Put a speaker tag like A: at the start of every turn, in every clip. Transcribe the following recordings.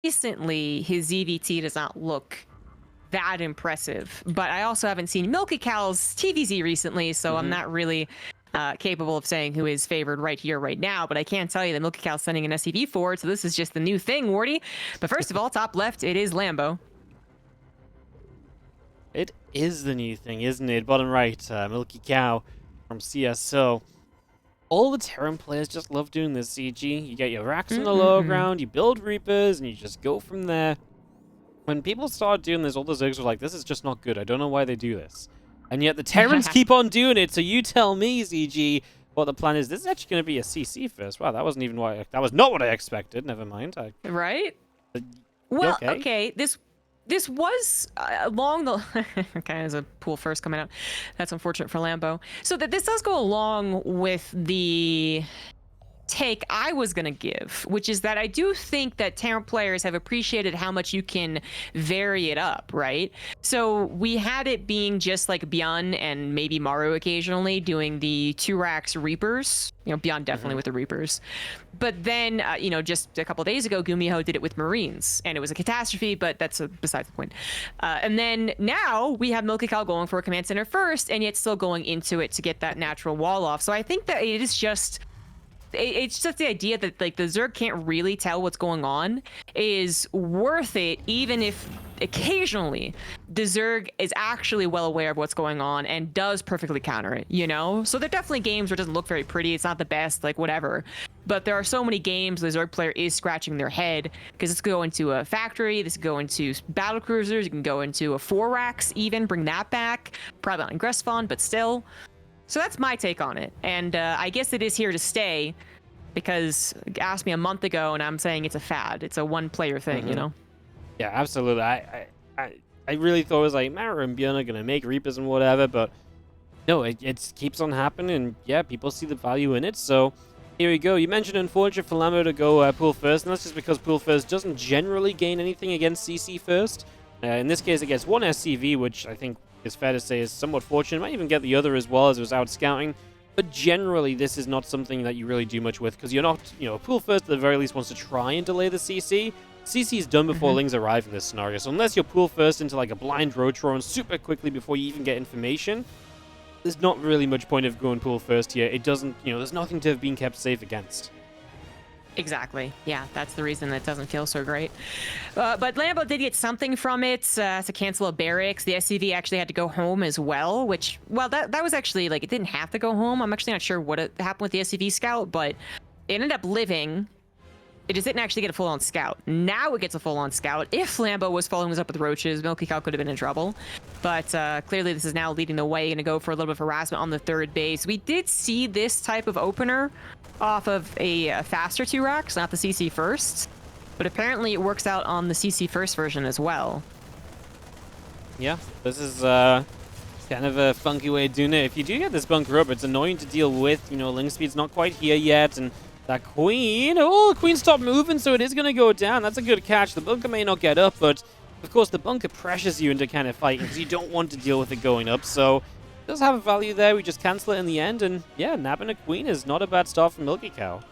A: recently, his ZVT does not look that impressive. But I also haven't seen MilkiCow's TVZ recently, so I'm not really capable of saying who is favored right here, right now. But I can tell you that MilkiCow's sending an SCV forward, so this is just the new thing, Wardy. But first of all, top left, it is Lambo.
B: It is the new thing, isn't it? Bottom right, MilkiCow from CSO. All the Terran players just love doing this, CG. You get your racks on the low ground, you build Reapers, and you just go from there. When people started doing this, all the Zergs were like, this is just not good. I don't know why they do this. And yet the Terrans keep on doing it, so you tell me, CG, what the plan is. This is actually going to be a CC first. Wow, that wasn't even what that was not what I expected. Never mind.
A: Right? Well,
B: okay.
A: This was along the okay, as a pool first coming out. That's unfortunate for Lambo. So that this does go along with the take I was going to give, which is that I do think that Terran players have appreciated how much you can vary it up, right? So we had it being just like Bjorn and maybe Maru occasionally doing the 2 racks Reapers, you know, Bjorn definitely with the Reapers. But then, you know, just a couple days ago, Gumiho did it with Marines, and it was a catastrophe, but that's besides the point. And then now we have MilkiCow going for a command center first, and yet still going into it to get that natural wall off. So I think that it is just... it's just the idea that like the Zerg can't really tell what's going on is worth it, even if occasionally the Zerg is actually well aware of what's going on and does perfectly counter it, you know? So there are definitely games where it doesn't look very pretty, it's not the best, like whatever. But there are so many games the Zerg player is scratching their head, because this could go into a factory, this could go into battle cruisers, you can go into a 4 racks even, bring that back. Probably not in Gressfon, but still. So that's my take on it, and I guess it is here to stay, because asked me a month ago, and I'm saying it's a fad. It's a one-player thing, you know?
B: Yeah, absolutely. I really thought it was like, Mara and Bjorn are going to make Reapers and whatever, but no, it keeps on happening, and yeah, people see the value in it, so here we go. You mentioned unfortunate for Lambo to go pool first, and that's just because pool first doesn't generally gain anything against CC first. In this case, it gets 1 SCV, which I think is fair to say is somewhat fortunate. Might even get the other as well, as it was out scouting. But generally, this is not something that you really do much with, because you're not, you know, pool first at the very least wants to try and delay the CC. CC is done before Lings arrive in this scenario, so unless you're pool first into like a blind Rotron super quickly before you even get information, there's not really much point of going pool first here. It doesn't, you know, there's nothing to have been kept safe against.
A: Exactly. Yeah, that's the reason that doesn't feel so great. But Lambo did get something from it to cancel a barracks. The SCV actually had to go home as well, which, well, that was actually, like, it didn't have to go home. I'm actually not sure what happened with the SCV scout, but it ended up living. It just didn't actually get a full-on scout. Now it gets a full-on scout. If Lambo was following this up with roaches, MilkiCow could have been in trouble. But clearly this is now leading the way. Going to go for a little bit of harassment on the 3rd base. We did see this type of opener off of a faster 2 racks, not the CC first. But apparently it works out on the CC first version as well.
B: Yeah, this is kind of a funky way of doing it. If you do get this bunker up, it's annoying to deal with. You know, Link speed's not quite here yet, and that Queen, oh, the Queen stopped moving, so it is going to go down. That's a good catch. The bunker may not get up, but of course the bunker pressures you into kind of fighting because you don't want to deal with it going up. So it does have a value there. We just cancel it in the end, and yeah, nabbing a Queen is not a bad start for MilkiCow.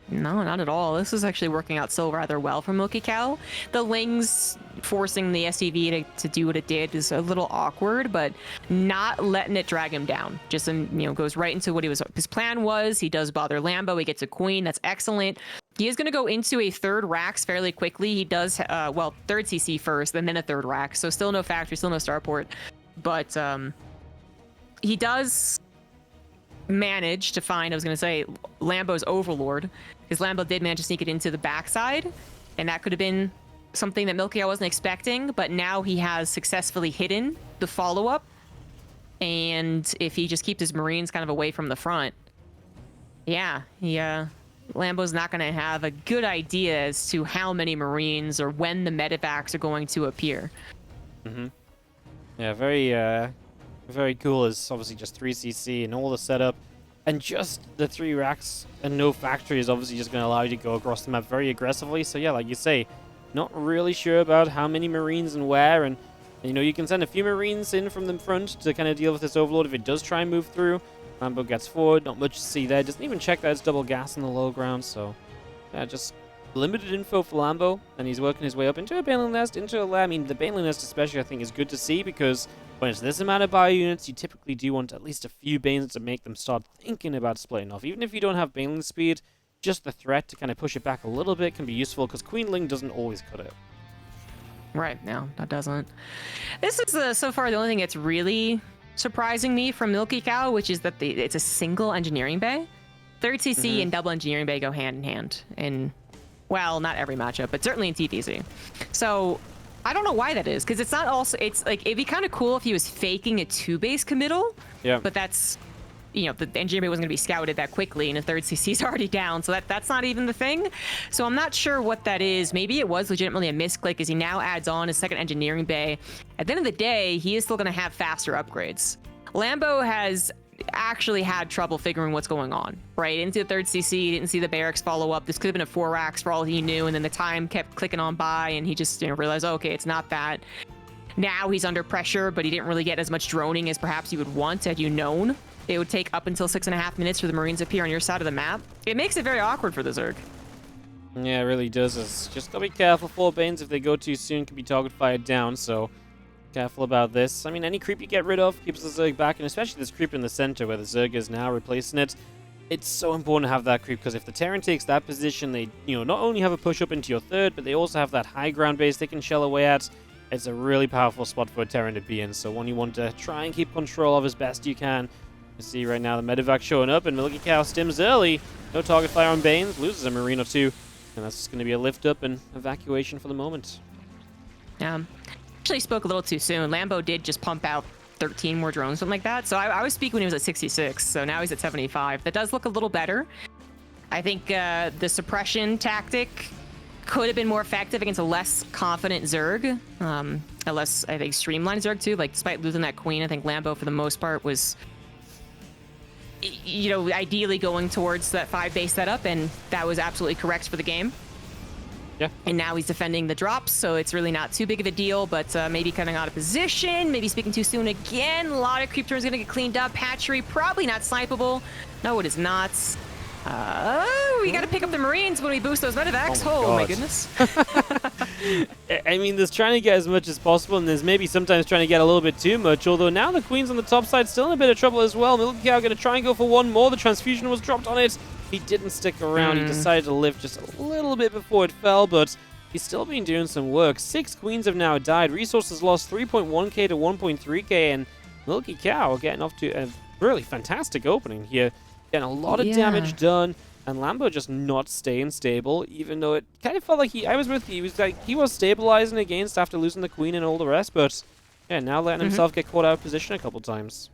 A: No, not at all. This is actually working out so rather well for MilkiCow. The Lings forcing the SCV to do what it did is a little awkward, but not letting it drag him down. Just, you know, goes right into what his plan was. He does bother Lambo. He gets a Queen. That's excellent. He is going to go into a 3rd racks fairly quickly. He does, well, 3rd CC first, and then a 3rd rack. So still no factory, still no starport. But he does manage to find, I was going to say, Lambo's Overlord, because Lambo did manage to sneak it into the backside, and that could have been something that MilkiCow wasn't expecting, but now he has successfully hidden the follow-up, and if he just keeps his Marines kind of away from the front, yeah, Lambo's not going to have a good idea as to how many Marines or when the medevacs are going to appear.
B: Yeah, very cool. Is obviously just 3 CC and all the setup, and just the 3 racks and no factory is obviously just going to allow you to go across the map very aggressively. So yeah, like you say, not really sure about how many Marines and where, and you know, you can send a few Marines in from the front to kind of deal with this Overlord if it does try and move through. Lambo gets forward, not much to see there. Doesn't even check that it's double gas in the low ground, so yeah, just limited info for Lambo, and he's working his way up into a Baneling Nest, into a lair. I mean, the Baneling Nest especially, I think, is good to see, because when it's this amount of bio units, you typically do want at least a few Banes to make them start thinking about splitting off. Even if you don't have Baneling speed, just the threat to kind of push it back a little bit can be useful, because Queenling doesn't always cut it.
A: Right, no, that doesn't. This is so far the only thing that's really surprising me from MilkiCow, which is that it's a single engineering bay. Third CC and double engineering bay go hand in hand in, well, not every matchup, but certainly in TPC. So I don't know why that is, because it's not also, it's like, it'd be kind of cool if he was faking a 2-base committal. Yeah. But that's, you know, the engineering bay wasn't going to be scouted that quickly, and a third CC is already down, so that's not even the thing. So I'm not sure what that is. Maybe it was legitimately a misclick, as he now adds on a second engineering bay. At the end of the day, he is still going to have faster upgrades. Lambo has actually had trouble figuring what's going on, right? Into the third CC, didn't see the barracks follow up. This could have been a 4 racks for all he knew, and then the time kept clicking on by, and he just, you know, realized, oh, okay, it's not that. Now he's under pressure, but he didn't really get as much droning as perhaps he would want, had you known it would take up until 6.5 minutes for the Marines to appear on your side of the map. It makes it very awkward for the Zerg.
B: Yeah, it really does. It's just gotta be careful. 4 Banes, if they go too soon, can be target fired down, so careful about this. I mean, any creep you get rid of keeps the Zerg back, and especially this creep in the center where the Zerg is now replacing it. It's so important to have that creep, because if the Terran takes that position, they, you know, not only have a push up into your third, but they also have that high ground base they can shell away at. It's a really powerful spot for a Terran to be in, so one you want to try and keep control of as best you can. You see right now the medevac showing up, and MilkiCow stims early. No target fire on Banes, loses a Marine or 2, and that's just going to be a lift up and evacuation for the moment.
A: Actually spoke a little too soon. Lambo did just pump out 13 more drones, something like that. So I was speaking when he was at 66, so now he's at 75. That does look a little better. I think the suppression tactic could have been more effective against a less confident Zerg, a less, I think, streamlined Zerg too. Like, despite losing that queen, I think Lambo for the most part was, you know, ideally going towards that 5-base setup, and that was absolutely correct for the game.
B: Yeah. And
A: now he's defending the drops, so it's really not too big of a deal, but maybe cutting out of position, maybe speaking too soon again. A lot of creep turns gonna get cleaned up. Hatchery, probably not snipeable. No, it is not. We gotta pick up the Marines when we boost those medevacs. Oh my goodness.
B: I mean, there's trying to get as much as possible, and there's maybe sometimes trying to get a little bit too much, although now the Queen's on the top side still in a bit of trouble as well. MilkiCow gonna try and go for one more. The transfusion was dropped on it. He didn't stick around. He decided to live just a little bit before it fell, but he's still been doing some work. 6 Queens have now died. Resources lost 3.1k to 1.3k, and MilkiCow getting off to a really fantastic opening here. Getting a lot of damage done, and Lambo just not staying stable, even though it kind of felt like I was with you, he was stabilizing against after losing the queen and all the rest, but yeah, now letting himself get caught out of position a couple times.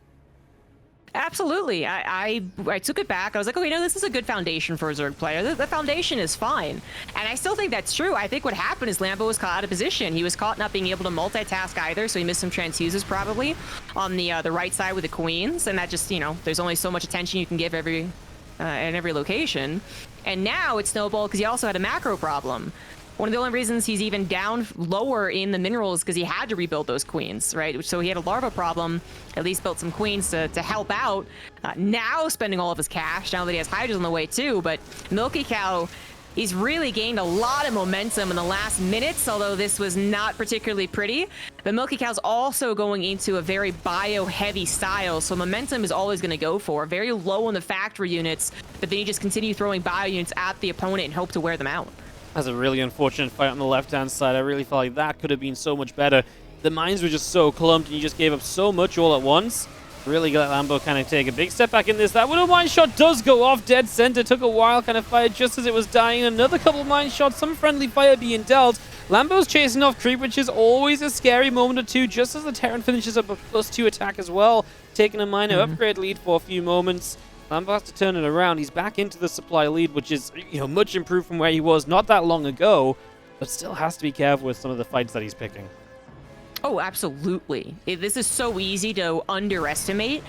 A: Absolutely. I took it back. I was like, okay, no, this is a good foundation for a Zerg player. The foundation is fine. And I still think that's true. I think what happened is Lambo was caught out of position. He was caught not being able to multitask either, so he missed some transfuses probably on the right side with the queens. And that just, you know, there's only so much attention you can give in every location. And now it's snowballed because he also had a macro problem. One of the only reasons he's even down lower in the minerals because he had to rebuild those queens, right? So he had a larva problem, at least built some queens to help out. Now spending all of his cash, now that he has hydras on the way too, but MilkiCow, he's really gained a lot of momentum in the last minutes, although this was not particularly pretty. But MilkiCow's also going into a very bio-heavy style, so momentum is always going to go for. Very low on the factory units, but then you just continue throwing bio units at the opponent and hope to wear them out.
B: That's a really unfortunate fight on the left-hand side. I really felt like that could have been so much better. The mines were just so clumped, and you just gave up so much all at once. Really let Lambo kind of take a big step back in this. That Widow mine shot does go off dead center. Took a while, kind of fired just as it was dying. Another couple mine shots, some friendly fire being dealt. Lambo's chasing off creep, which is always a scary moment or two, just as the Terran finishes up a +2 attack as well. Taking a minor upgrade lead for a few moments. Lambo has to turn it around. He's back into the supply lead, which is, you know, much improved from where he was not that long ago, but still has to be careful with some of the fights that he's picking.
A: Oh, absolutely. This is so easy to underestimate.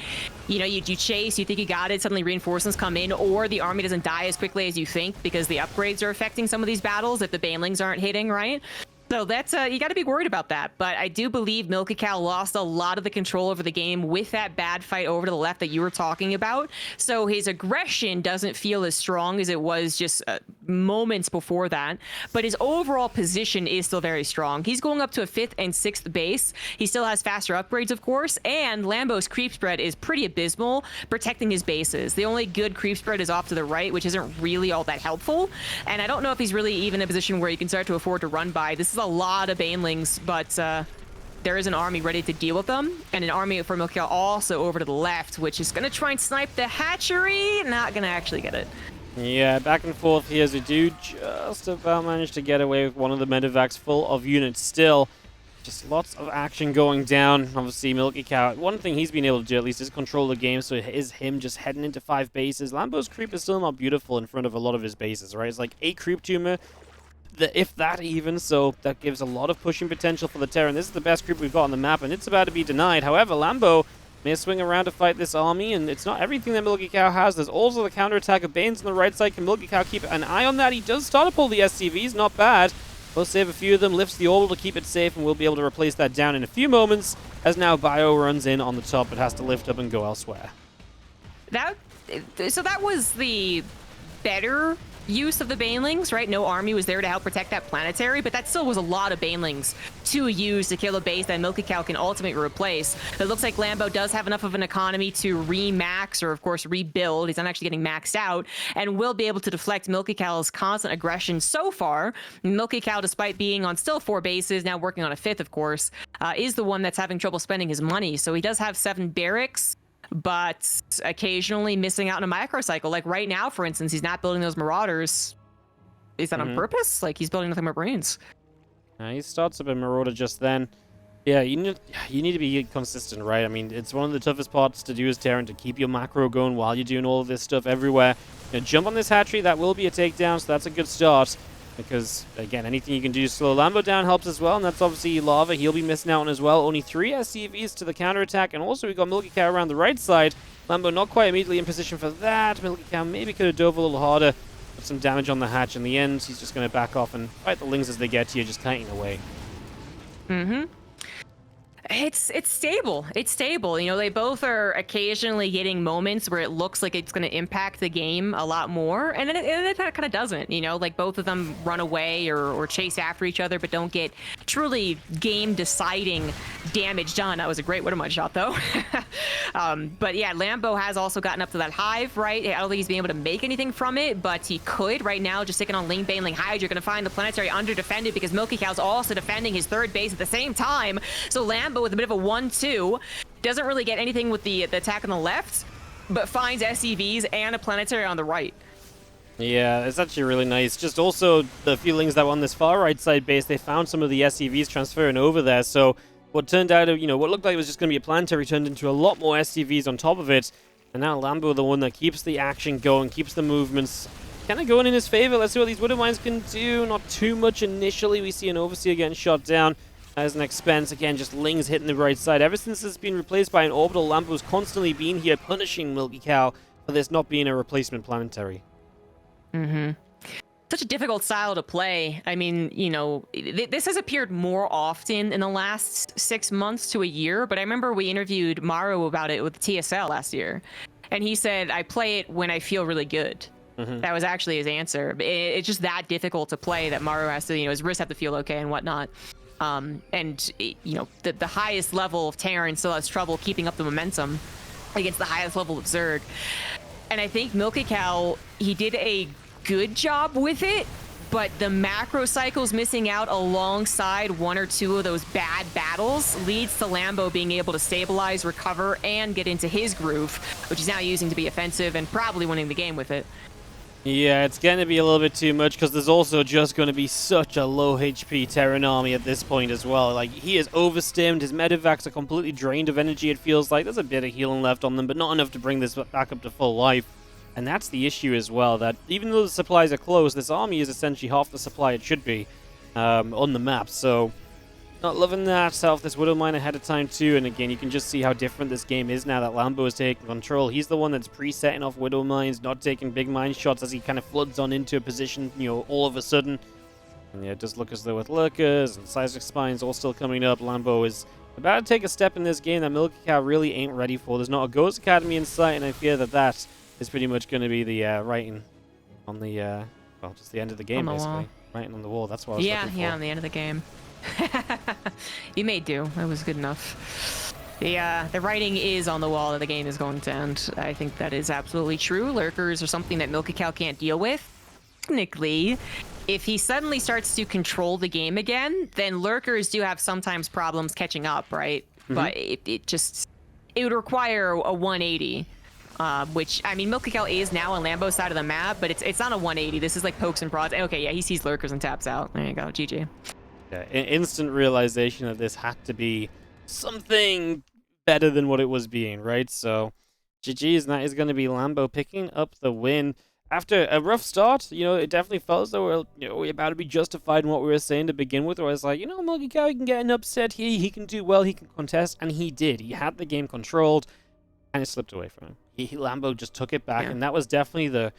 A: You know, you chase, you think you got it, suddenly reinforcements come in, or the army doesn't die as quickly as you think because the upgrades are affecting some of these battles if the banelings aren't hitting, right? So that's you got to be worried about that. But I do believe MilkiCow lost a lot of the control over the game with that bad fight over to the left that you were talking about. So his aggression doesn't feel as strong as it was just moments before that. But his overall position is still very strong. He's going up to a 5th and 6th base. He still has faster upgrades, of course. And Lambo's creep spread is pretty abysmal, protecting his bases. The only good creep spread is off to the right, which isn't really all that helpful. And I don't know if he's really even in a position where he can start to afford to run by. This is a lot of banelings, but there is an army ready to deal with them, and an army for MilkiCow also over to the left, which is going to try and snipe the hatchery. Not going to actually get it.
B: Yeah, back and forth here as we do just about manage to get away with one of the medevacs full of units still. Just lots of action going down. Obviously, MilkiCow, one thing he's been able to do at least is control the game, so it is him just heading into 5 bases. Lambo's creep is still not beautiful in front of a lot of his bases, right? It's like 8 creep tumor, if that even, so that gives a lot of pushing potential for the Terran. This is the best creep we've got on the map, and it's about to be denied. However, Lambo may swing around to fight this army, and it's not everything that MilkiCow has. There's also the counterattack of Banes on the right side. Can MilkiCow keep an eye on that? He does start to pull the SCVs, not bad. We'll save a few of them, lifts the orbital to keep it safe, and we'll be able to replace that down in a few moments, as now Bio runs in on the top. It has to lift up and go elsewhere.
A: So that was the better use of the banelings, right? No army was there to help protect that planetary, but that still was a lot of banelings to use to kill a base that MilkiCow can ultimately replace. It looks like Lambo does have enough of an economy to re-max, or of course rebuild. He's not actually getting maxed out, and will be able to deflect MilkiCow's constant aggression so far. MilkiCow, despite being on still 4 bases, now working on a 5th, of course, is the one that's having trouble spending his money. So he does have 7 barracks, but occasionally missing out on a microcycle. Like right now, for instance, he's not building those Marauders. Is that on purpose? Like, he's building nothing but Marines.
B: He starts up a Marauder just then. Yeah, you need to be consistent, right? I mean, it's one of the toughest parts to do as Terran, to keep your macro going while you're doing all of this stuff everywhere. Jump on this hatchery, that will be a takedown, so that's a good start. Because, again, anything you can do to slow Lambo down helps as well, and that's obviously Lava. He'll be missing out on as well. Only 3 SCVs to the counterattack, and also we got MilkiCow around the right side. Lambo not quite immediately in position for that. MilkiCow maybe could have dove a little harder, put some damage on the hatch in the end. He's just going to back off and fight the lings as they get to you, just kiting away.
A: It's stable. It's stable. You know, they both are occasionally getting moments where it looks like it's going to impact the game a lot more, and then it kind of doesn't. You know, like both of them run away or chase after each other, but don't get truly game-deciding damage done. That was a great Widowmine shot, though. But yeah, Lambo has also gotten up to that hive, right? I don't think he's been able to make anything from it, but he could right now, just sticking on Ling Bane, Ling Hyde. You're going to find the planetary under-defended because MilkiCow's also defending his 3rd base at the same time. So Lambo with a bit of a 1-2 doesn't really get anything with the attack on the left, but finds SCVs and a planetary on the right.
B: Yeah, it's actually really nice. Just also the feelings that were on this far right side base, they found some of the SCVs transferring over there. So what turned out, what looked like it was just going to be a planetary turned into a lot more SCVs on top of it. And now Lambo, the one that keeps the action going, keeps the movements kind of going in his favor. Let's see what these Widowmines can do. Not too much initially. We see an Overseer getting shot down as an expense. Again, just Lings hitting the right side. Ever since it's been replaced by an orbital, Lambo's constantly been here punishing MilkiCow for this not being a replacement planetary.
A: Such a difficult style to play. I mean, this has appeared more often in the last 6 months to a year, but I remember we interviewed Maru about it with TSL last year, and he said, I play it when I feel really good. That was actually his answer. It's just that difficult to play that Maru has to, his wrists have to feel okay and whatnot. The highest level of Terran still has trouble keeping up the momentum against the highest level of Zerg. And I think MilkiCow, he did a good job with it, but the macro cycles missing out alongside 1 or 2 of those bad battles leads to Lambo being able to stabilize, recover, and get into his groove, which he's now using to be offensive and probably winning the game with it.
B: Yeah, it's going to be a little bit too much because there's also just going to be such a low HP Terran army at this point as well. Like, he is overstimmed. His medevacs are completely drained of energy, it feels like. There's a bit of healing left on them, but not enough to bring this back up to full life. And that's the issue as well, that even though the supplies are close, this army is essentially half the supply it should be on the map. So, not loving that. Set off this Widowmine ahead of time too, and again, you can just see how different this game is now that Lambo is taking control. He's the one that's pre-setting off Widowmines, not taking big mine shots as he kind of floods on into a position, all of a sudden. And yeah, it does look as though with Lurkers and Seismic Spines all still coming up, Lambo is about to take a step in this game that MilkiCow really ain't ready for. There's not a Ghost Academy in sight, and I fear that that is pretty much going to be the writing on the, well, just the end of the game, basically.
A: Wall.
B: Writing on the wall, that's what I was looking for.
A: Yeah, on the end of the game. You may do. It was good enough. The writing is on the wall that the game is going to end. I think that is absolutely true. Lurkers are something that MilkiCow can't deal with. Technically, if he suddenly starts to control the game again, then Lurkers do have sometimes problems catching up, right? But it would require a 180. Which, I mean, MilkiCow is now on Lambo's side of the map, but it's not a 180. This is like pokes and prods. Okay, yeah, he sees Lurkers and taps out. There you go, GG.
B: Yeah, instant realization that this had to be something better than what it was being, right? So, GG's, and that is going to be Lambo picking up the win. After a rough start, you know, it definitely felt as though we're about to be justified in what we were saying to begin with, where it's like, MilkiCow, he can get an upset here, he can do well, he can contest, and he did. He had the game controlled, and it slipped away from him. Lambo just took it back, and that was definitely the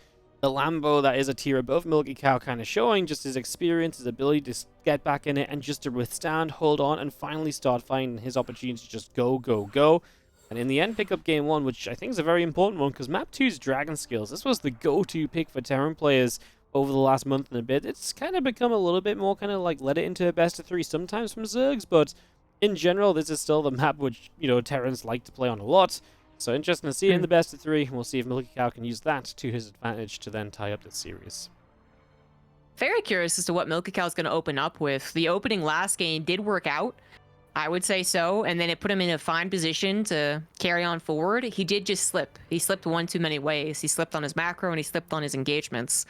B: Lambo that is a tier above MilkiCow, kind of showing just his experience, his ability to get back in it, and just to withstand, hold on, and finally start finding his opportunity to just go, go, go. And in the end, pick up game 1, which I think is a very important one, because map 2's Dragon Skills. This was the go-to pick for Terran players over the last month and a bit. It's kind of become a little bit more kind of like let it into a best of 3 sometimes from Zergs, but in general, this is still the map which, Terrans like to play on a lot. So interesting to see it in the best of 3. We'll see if MilkiCow can use that to his advantage to then tie up this series.
A: Very curious as to what MilkiCow is going to open up with. The opening last game did work out. I would say so, and then it put him in a fine position to carry on forward. He did just slip. He slipped one too many ways. He slipped on his macro and he slipped on his engagements.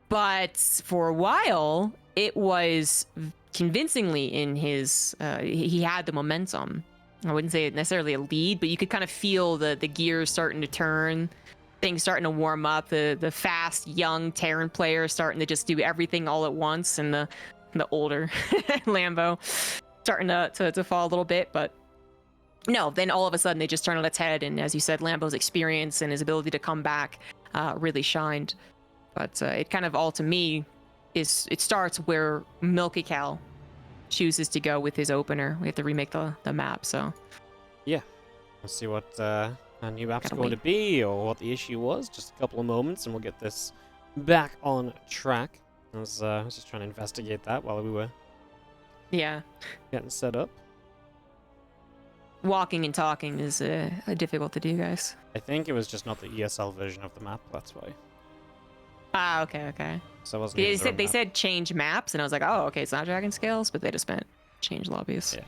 A: But for a while, it was convincingly in his... he had the momentum. I wouldn't say necessarily a lead, but you could kind of feel the gears starting to turn, things starting to warm up, the fast, young Terran players starting to just do everything all at once, and the older Lambo starting to fall a little bit. But no, then all of a sudden they just turn on its head, and as you said, Lambo's experience and his ability to come back really shined. But it kind of all, to me, it starts where MilkiCow chooses to go with his opener. We have to remake the map, so
B: yeah, we'll see what our new map's going to be, or what the issue was. Just a couple of moments and we'll get this back on track. I was just trying to investigate that while we were getting set up.
A: Walking and talking is difficult to do, guys.
B: I think it was just not the ESL version of the map, that's why.
A: Ah, okay.
B: So it wasn't
A: they said change maps, and I was like, oh, okay, it's not Dragon Scales, but they just meant change lobbies.
B: Yeah.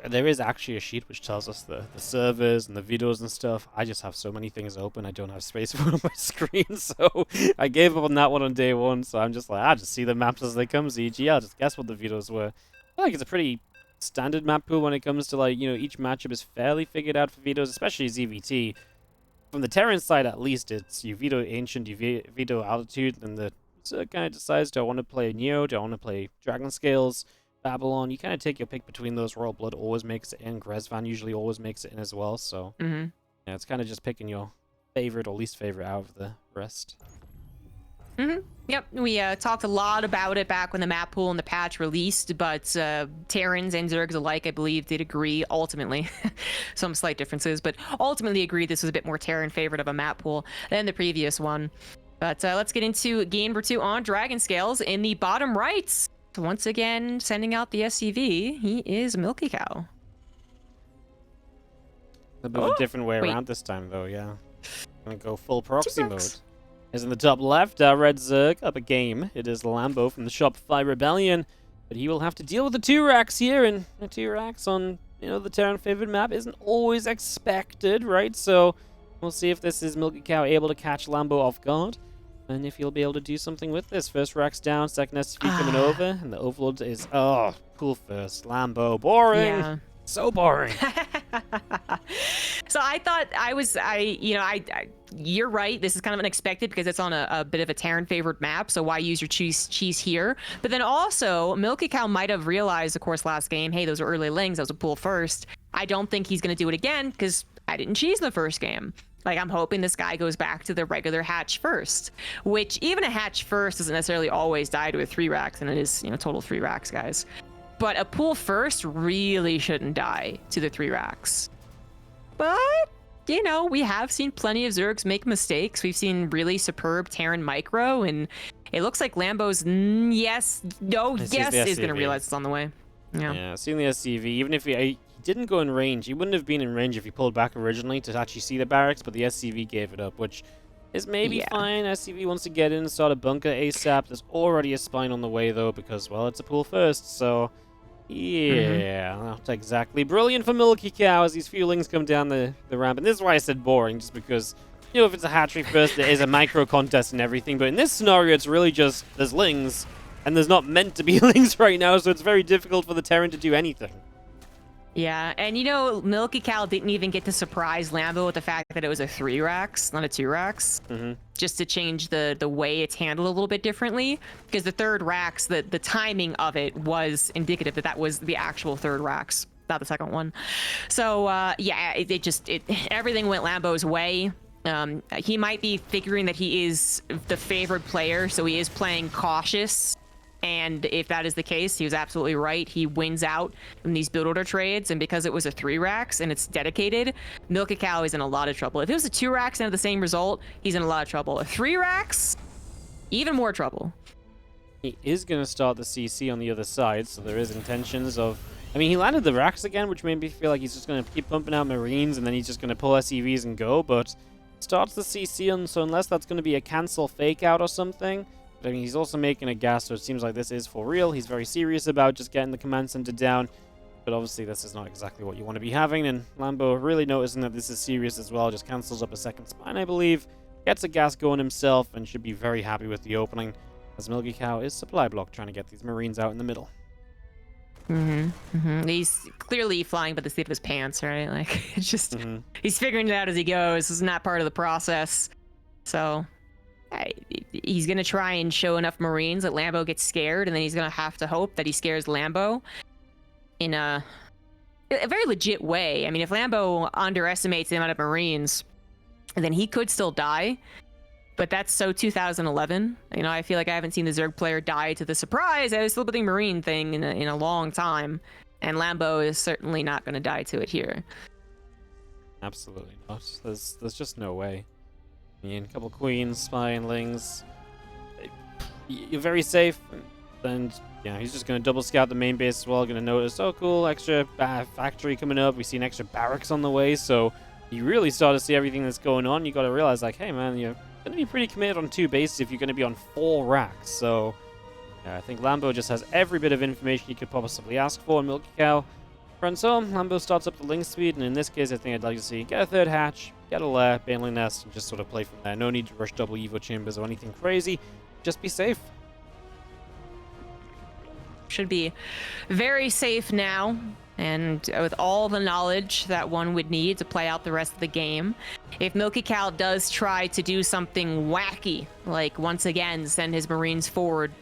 B: There is actually a sheet which tells us the servers and the videos and stuff. I just have so many things open, I don't have space for it on my screen, so I gave up on that one on day 1, so I'm just like, I'll just see the maps as they come, ZG, I'll just guess what the videos were. I feel like it's a pretty standard map pool when it comes to, like, each matchup is fairly figured out for videos, especially ZVT. From the Terran side, at least, it's you veto Ancient, you veto Altitude, and the kind of decides, do I want to play Neo, do I want to play Dragon Scales, Babylon? You kind of take your pick between those. Royal Blood always makes it in, Grezvan usually always makes it in as well, so yeah, it's kind of just picking your favorite or least favorite out of the rest.
A: Yep, we talked a lot about it back when the map pool and the patch released, but Terrans and Zergs alike, I believe, did agree ultimately. Some slight differences, but ultimately agreed this was a bit more Terran favorite of a map pool than the previous one. But let's get into game number 2 on Dragon Scales. In the bottom right, once again, sending out the SCV, he is MilkiCow.
B: A bit of a different way around this time, though, yeah. Gonna go full proxy mode. As in the top left, Red Zerg up a game. It is Lambo from the Shopify Rebellion, but he will have to deal with the 2 racks here, and the 2 racks on, the Terran favorite map isn't always expected, right? So we'll see if this is MilkiCow able to catch Lambo off guard, and if he'll be able to do something with this. First rack's down, second SCV coming over, and the Overlord is, pool first. Lambo, boring.
A: Yeah.
B: So boring.
A: So I thought you're right. This is kind of unexpected because it's on a bit of a Terran favored map. So why use your cheese here? But then also MilkiCow might have realized, of course, last game, hey, those are early lings. That was a pool first. I don't think he's going to do it again because I didn't cheese the first game. Like, I'm hoping this guy goes back to the regular hatch first, which even a hatch first doesn't necessarily always die to a 3 racks, and it is, total 3 racks, guys. But a pool first really shouldn't die to the 3 racks. But, we have seen plenty of Zergs make mistakes. We've seen really superb Terran micro, and it looks like Lambo's yes is going to realize it's on the way.
B: Yeah, seeing the SCV, even if he didn't go in range, he wouldn't have been in range if he pulled back originally to actually see the barracks, but the SCV gave it up, which is maybe fine. SCV wants to get in and start a bunker ASAP. There's already a spine on the way, though, because, well, it's a pool first, so... Yeah, not exactly brilliant for MilkiCow as these feelings come down the ramp. And this is why I said boring, just because, if it's a hatchery first, there is a micro contest and everything. But in this scenario, it's really just, there's Lings, and there's not meant to be Lings right now, so it's very difficult for the Terran to do anything.
A: Yeah, and MilkiCow didn't even get to surprise Lambo with the fact that it was a 3 racks, not a 2 racks. Just to change the way it's handled a little bit differently. Because the 3rd racks, the timing of it was indicative that was the actual 3rd racks, not the 2nd one. So, everything went Lambo's way. He might be figuring that he is the favored player, so he is playing cautious. And if that is the case, he was absolutely right. He wins out in these build order trades, and because it was a 3 racks and it's dedicated, MilkiCow is in a lot of trouble. If it was a 2 racks and had the same result, he's in a lot of trouble. A 3 racks, even more trouble.
B: He is going to start the CC on the other side, so there is intentions of... I mean, he landed the racks again, which made me feel like he's just going to keep pumping out Marines, and then he's just going to pull SEVs and go, but starts the CC on, so unless that's going to be a cancel fake out or something... But I mean, he's also making a gas, so it seems like this is for real. He's very serious about just getting the command center down. But obviously, this is not exactly what you want to be having. And Lambo, really noticing that this is serious as well, just cancels up a second spine, I believe. Gets a gas going himself and should be very happy with the opening. As MilkiCow is supply block, trying to get these Marines out in the middle.
A: He's clearly flying by the seat of his pants, right? Like, it's just, he's figuring it out as he goes. This is not part of the process. So... he's going to try and show enough Marines that Lambo gets scared, and then he's going to have to hope that he scares Lambo in a very legit way. I mean, if Lambo underestimates the amount of Marines, then he could still die, but that's so 2011. I feel like I haven't seen the Zerg player die to the surprise a slippery Marine thing in a long time, and Lambo is certainly not going to die to it here.
B: Absolutely not. There's just no way. I mean, a couple queens, spy, and lings. You're very safe, and he's just going to double scout the main base as well. Going to notice, oh cool, extra factory coming up. We see an extra barracks on the way, so you really start to see everything that's going on. You got to realize, like, hey man, you're going to be pretty committed on 2 bases if you're going to be on 4 racks. So I think Lambo just has every bit of information you could possibly ask for. And MilkiCow runs home. Lambo starts up the link speed, and in this case, I think I'd like to see get a 3rd hatch, get a lair, baneling nest, and just sort of play from there. No need to rush double Evo chambers or anything crazy. Just be safe.
A: Should be very safe now, and with all the knowledge that one would need to play out the rest of the game. If MilkiCow does try to do something wacky, like once again send his Marines forward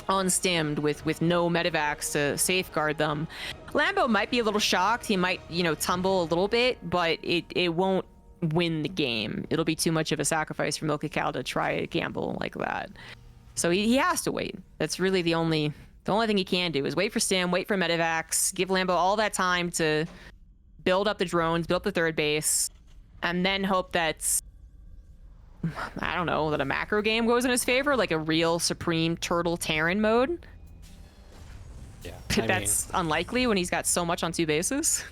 A: unstimmed with no medevacs to safeguard them, Lambo might be a little shocked. He might, tumble a little bit, but it won't win the game. It'll be too much of a sacrifice for MilkiCow to try a gamble like that. So he has to wait. That's really the only thing he can do is wait for stim, wait for medevacs, give Lambo all that time to build up the drones, build up the 3rd base, and then hope that, I don't know, that a macro game goes in his favor, like a real Supreme Turtle Terran mode.
B: Yeah,
A: that's unlikely when he's got so much on 2 bases.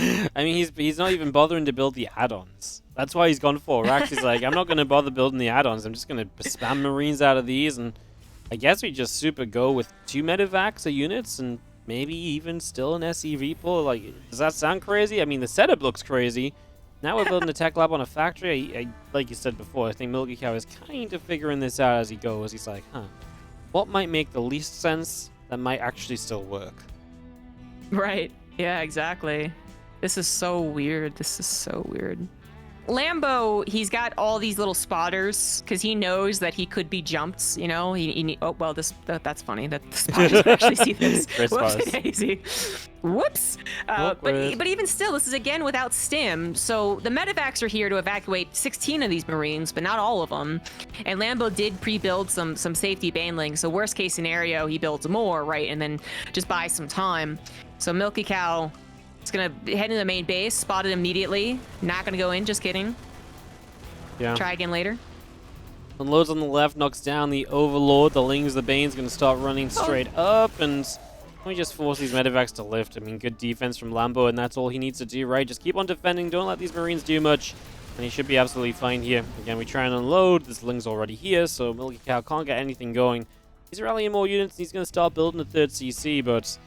B: I mean, he's not even bothering to build the add-ons. That's why he's gone 4 racks. He's like, I'm not going to bother building the add-ons. I'm just going to spam Marines out of these, and I guess we just super go with 2 medevacs units, and maybe even still an SEV pull. Like, does that sound crazy? I mean, the setup looks crazy. Now we're building a tech lab on a factory. Like you said before, I think MilkiCow is kind of figuring this out as he goes. He's like, what might make the least sense that might actually still work?
A: Right. Yeah, exactly. This is so weird. Lambo, he's got all these little spotters because he knows that he could be jumped. You know, oh well, that's funny that the spotters actually see this.
B: Great spotters.
A: Daisy. Whoops. But even still, this is again without stim. So the medevacs are here to evacuate 16 of these Marines, but not all of them. And Lambo did pre-build some safety banelings. So worst case scenario, he builds more, right, and then just buys some time. So MilkiCow. It's gonna head into the main base, spotted immediately. Not gonna go in, just kidding.
B: Yeah.
A: Try again later.
B: Unloads on the left, knocks down the Overlord. The Lings, the Bane's gonna start running straight up, and we just force these medevacs to lift. I mean, good defense from Lambo, and that's all he needs to do, right? Just keep on defending, don't let these Marines do much, and he should be absolutely fine here. Again, we try and unload. This Ling's already here, so MilkiCow can't get anything going. He's rallying more units, and he's gonna start building a third CC, but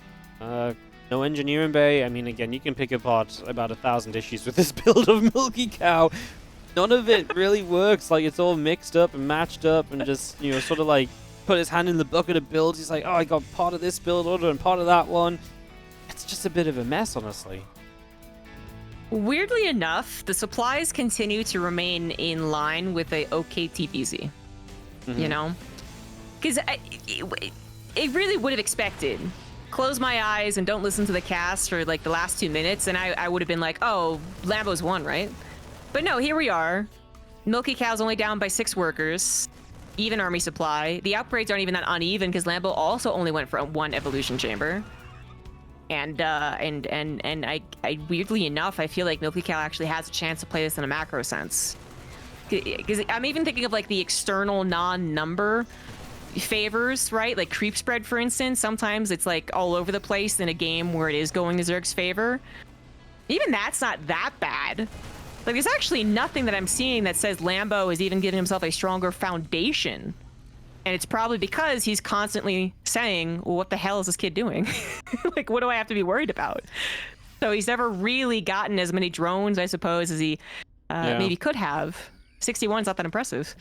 B: no engineering bay. I mean, again, you can pick apart about 1,000 issues with this build of MilkiCow. None of it really works. Like, it's all mixed up and matched up and just, you know, sort of like put his hand in the bucket of builds. He's like, oh, I got part of this build order and part of that one. It's just a bit of a mess, honestly.
A: Weirdly enough, the supplies continue to remain in line with a okay TVZ. You know? Because it really would have expected. Close my eyes and don't listen to the cast for like the last 2 minutes, and I would have been like, oh, Lambo's won, right? But no, here we are. MilkiCow's only down by 6 workers. Even army supply. The upgrades aren't even that uneven because Lambo also only went for 1 evolution chamber. And I weirdly enough, I feel like MilkiCow actually has a chance to play this in a macro sense. Because I'm even thinking of like the external non-number favors, right? Like creep spread, for instance. Sometimes it's like all over the place in a game where it is going to Zerg's favor. Even that's not that bad. Like, there's actually nothing that I'm seeing that says Lambo is even giving himself a stronger foundation. And it's probably because he's constantly saying, well, what the hell is this kid doing? Like, what do I have to be worried about? So he's never really gotten as many drones, I suppose, as he maybe could have. 61 is not that impressive.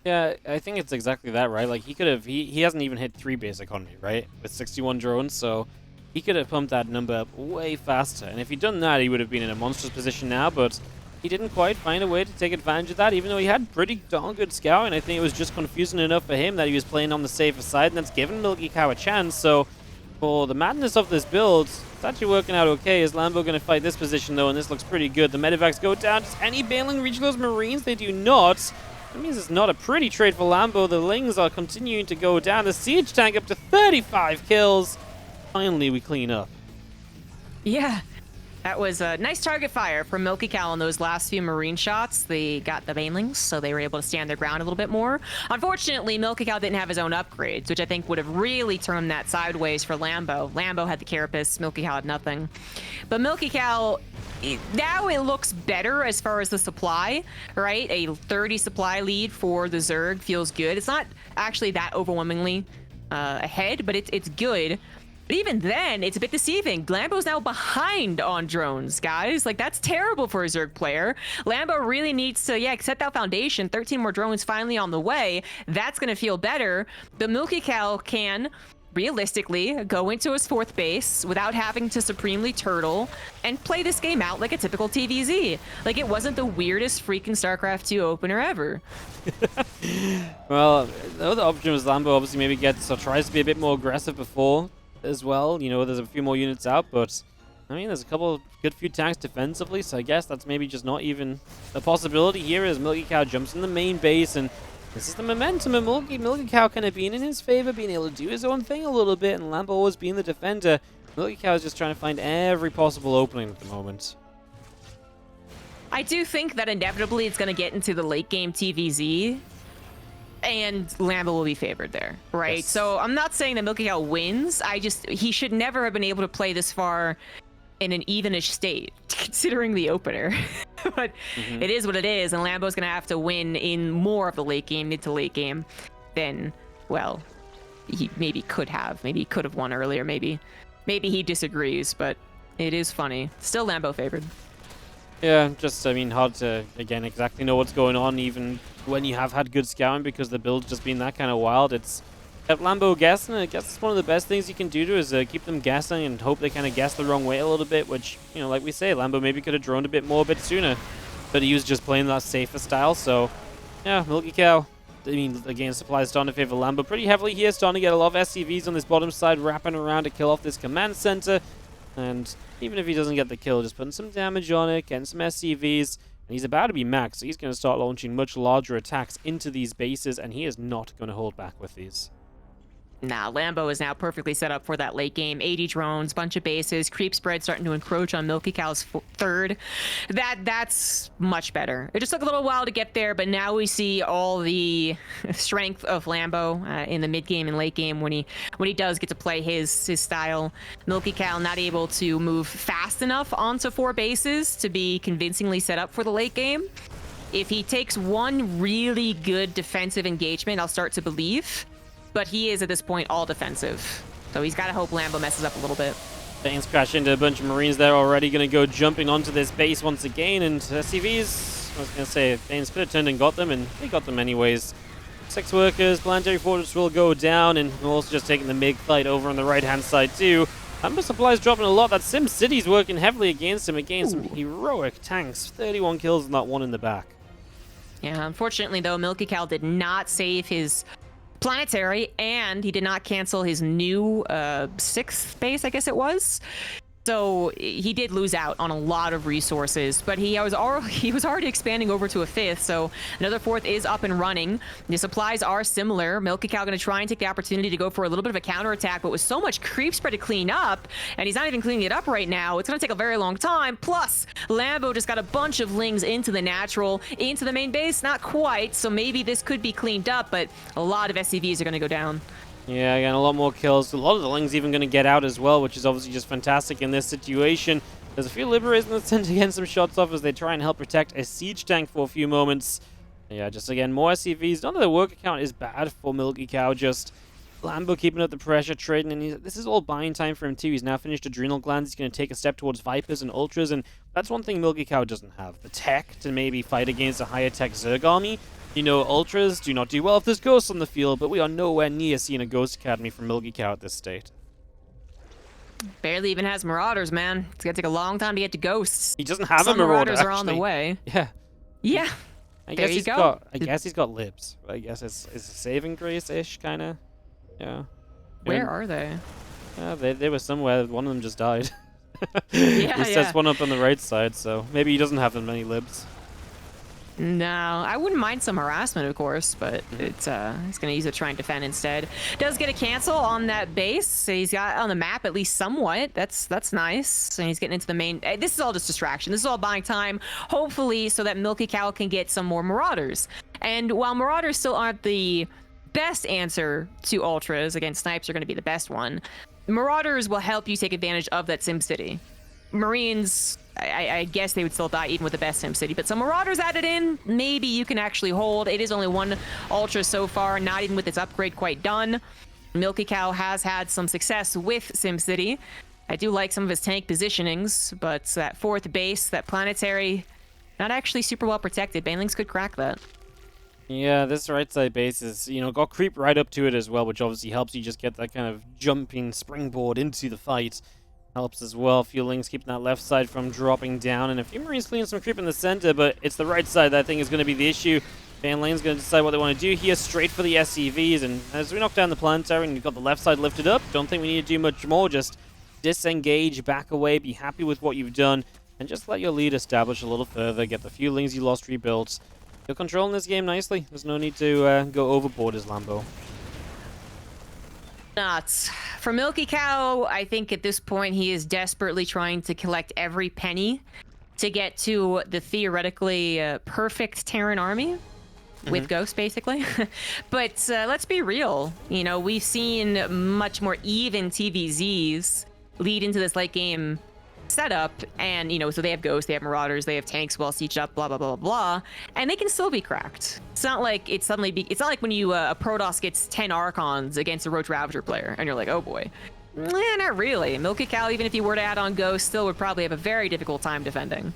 B: Yeah, I think it's exactly that, right? Like, he could have, he hasn't even hit 3 base economy, right? With 61 drones, so he could have pumped that number up way faster. And if he'd done that, he would have been in a monstrous position now, but he didn't quite find a way to take advantage of that, even though he had pretty darn good scouting. I think it was just confusing enough for him that he was playing on the safer side, and that's given MilkiCow a chance. So, for the madness of this build, it's actually working out okay. Is Lambo going to fight this position, though? And this looks pretty good. The medevacs go down. Does any Baneling reach those Marines? They do not. That means it's not a pretty trade for Lambo. The Lings are continuing to go down. The siege tank up to 35 kills. Finally, we clean up.
A: Yeah, that was a nice target fire from MilkiCow on those last few Marine shots. They got the Banelings, so they were able to stand their ground a little bit more. Unfortunately, MilkiCow didn't have his own upgrades, which I think would have really turned that sideways for Lambo. Lambo had the Carapace, MilkiCow had nothing. But MilkiCow, now it looks better as far as the supply, right? A 30 supply lead for the Zerg feels good. It's not actually that overwhelmingly ahead, but it's good. But even then, it's a bit deceiving. Lambo's now behind on drones, guys. Like, that's terrible for a Zerg player. Lambo really needs to, set that foundation. 13 more drones finally on the way. That's going to feel better. The MilkiCow can realistically go into his 4th base without having to supremely turtle and play this game out like a typical TVZ. Like, it wasn't the weirdest freaking StarCraft 2 opener ever.
B: Well, the other option was Lambo obviously maybe gets or tries to be a bit more aggressive before as well. You know, there's a few more units out, but I mean, there's a couple good few tanks defensively, so I guess that's maybe just not even a possibility here as MilkiCow jumps in the main base, and this is the momentum of MilkiCow kind of being in his favor, being able to do his own thing a little bit, and Lambo always being the defender. MilkiCow is just trying to find every possible opening at the moment.
A: I do think that inevitably it's going to get into the late game TVZ, and Lambo will be favored there, right?
B: Yes.
A: So I'm not saying that MilkiCow wins. He should never have been able to play this far in an evenish state, considering the opener. But it is what it is, and Lambo's going to have to win in more of the late game, mid to late game, than, well, he maybe could have. Maybe he could have won earlier, maybe. Maybe he disagrees, but it is funny. Still Lambo favored.
B: Yeah, just, I mean, hard to, again, exactly know what's going on, even when you have had good scouting, because the build's just been that kind of wild. It's kept Lambo guessing, and I guess it's one of the best things you can do to is keep them guessing and hope they kind of guess the wrong way a little bit, which, you know, like we say, Lambo maybe could have droned a bit more, a bit sooner. but he was just playing that safer style. So, yeah, MilkiCow. I mean, again, supply is starting to favor Lambo pretty heavily here. Starting to get a lot of SCVs on this bottom side, wrapping around to kill off this command center. And even if he doesn't get the kill, just putting some damage on it, getting some SCVs. And he's about to be maxed, so he's going to start launching much larger attacks into these bases, and he is not going to hold back with these.
A: Nah, Lambo is now perfectly set up for that late game. 80 drones, bunch of bases, creep spread starting to encroach on MilkiCow's third. That's much better. It just took a little while to get there, but now we see all the strength of Lambo in the mid game and late game when he does get to play his style. MilkiCow not able to move fast enough onto 4 bases to be convincingly set up for the late game. If he takes one really good defensive engagement, I'll start to believe. But he is, at this point, all defensive. So he's got to hope Lambo messes up a little bit.
B: Bane's crashed into a bunch of Marines there already. Going to go jumping onto this base once again. And SCVs, I was going to say, Bane's could have turned and got them, and they got them anyways. 6 workers, Planetary Fortress will go down, and we're also just taking the MiG fight over on the right-hand side, too. Amber Supply's dropping a lot. That Sim City's working heavily against him. Again, some heroic tanks. 31 kills and that one in the back.
A: Yeah, unfortunately, though, MilkiCow did not save his planetary, and he did not cancel his new 6th base, I guess it was. So he did lose out on a lot of resources, but he was already expanding over to a 5th, so another 4th is up and running. The supplies are similar. MilkiCow going to try and take the opportunity to go for a little bit of a counterattack, but with so much creep spread to clean up, and he's not even cleaning it up right now, it's going to take a very long time. Plus, Lambo just got a bunch of lings into the natural, into the main base, not quite, so maybe this could be cleaned up, but a lot of SCVs are going to go down.
B: Yeah, again, a lot more kills. A lot of the Lings even going to get out as well, which is obviously just fantastic in this situation. There's a few Liberators in the center getting some shots off as they try and help protect a siege tank for a few moments. Yeah, just again, more SCVs. None of the worker count is bad for MilkiCow, just Lambo keeping up the pressure, trading, and this is all buying time for him too. He's now finished Adrenal Glands. He's going to take a step towards Vipers and Ultras, and that's one thing MilkiCow doesn't have. The tech to maybe fight against a higher tech Zerg army. You know, Ultras do not do well if there's ghosts on the field, but we are nowhere near seeing a Ghost Academy from MilkiCow at this state.
A: Barely even has Marauders, man. It's gonna take a long time to get to Ghosts.
B: He doesn't have
A: Some
B: a Marauder,
A: Marauders are on the way.
B: Yeah.
A: Yeah.
B: I
A: There
B: guess
A: you
B: he's
A: go.
B: got. I guess he's got Libs. I guess it's a saving grace-ish kind of. Yeah.
A: Where are they?
B: They were somewhere. One of them just died.
A: Yeah,
B: He sets one up on the right side, so maybe he doesn't have that many Libs.
A: No, I wouldn't mind some harassment, of course, but it's he's gonna use it to try and defend instead. Does get a cancel on that base. So he's got on the map at least somewhat. That's nice. And he's getting into the main. This is all just distraction. This is all buying time, hopefully, so that MilkiCow can get some more Marauders. And while Marauders still aren't the best answer to Ultras, again, Snipes are going to be the best one. Marauders will help you take advantage of that SimCity. Marines, I guess they would still die even with the best SimCity, but some Marauders added in, maybe you can actually hold. It is only one Ultra so far, not even with its upgrade quite done. MilkiCow has had some success with SimCity. I do like some of his tank positionings, but that 4th base, that planetary, not actually super well protected. Banelings could crack that.
B: Yeah, this right side base is, got creep right up to it as well, which obviously helps you just get that kind of jumping springboard into the fight. Helps as well. A few Lings keeping that left side from dropping down, and a few Marines cleaning some creep in the center, but it's the right side that I think is going to be the issue. Van Lane's going to decide what they want to do here, straight for the SCVs, and as we knock down the planetary and you've got the left side lifted up, don't think we need to do much more, just disengage, back away, be happy with what you've done, and just let your lead establish a little further, get the few Lings you lost rebuilt. You're controlling this game nicely. There's no need to go overboard as Lambo.
A: Nuts. For MilkiCow, I think at this point he is desperately trying to collect every penny to get to the theoretically perfect Terran army with Ghost, basically. But let's be real. We've seen much more even TVZs lead into this late game setup, and so they have Ghosts, they have Marauders, they have tanks well sieged up, blah blah blah blah, and they can still be cracked. It's not like it's suddenly it's not like when you a Protoss gets 10 Archons against a Roach Ravager player and you're like, oh boy. Not really. MilkiCow, even if he were to add on Ghost, still would probably have a very difficult time defending.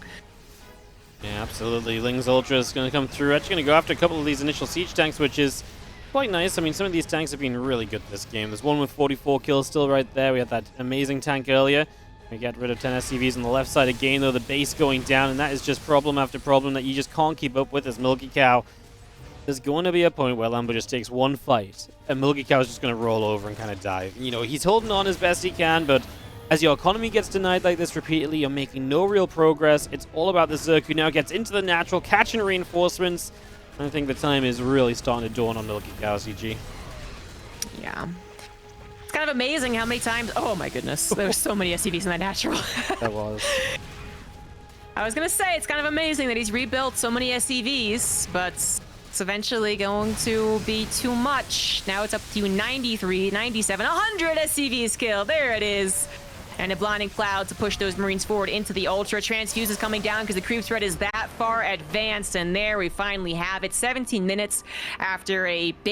B: Yeah, absolutely. Ling's Ultra is going to come through. Actually going to go after a couple of these initial siege tanks, which is quite nice. I mean, some of these tanks have been really good this game. There's one with 44 kills still right there. We had that amazing tank earlier. We get rid of 10 SCVs on the left side again, though the base going down, and that is just problem after problem that you just can't keep up with as MilkiCow. There's going to be a point where Lambo just takes one fight, and MilkiCow is just going to roll over and kind of die. You know, he's holding on as best he can, but as your economy gets denied like this repeatedly, you're making no real progress. It's all about the Zerg, who now gets into the natural, catching reinforcements. I think the time is really starting to dawn on MilkiCow, CG.
A: Yeah. It's kind of amazing how many times... Oh my goodness. There were so many SCVs in that natural.
B: That was.
A: I was going to say, it's kind of amazing that he's rebuilt so many SCVs, but it's eventually going to be too much. Now it's up to 93, 97, 100 SCVs killed. There it is. And a blinding cloud to push those Marines forward into the Ultra. Transfuse is coming down because the creep threat is that far advanced. And there we finally have it. 17 minutes after a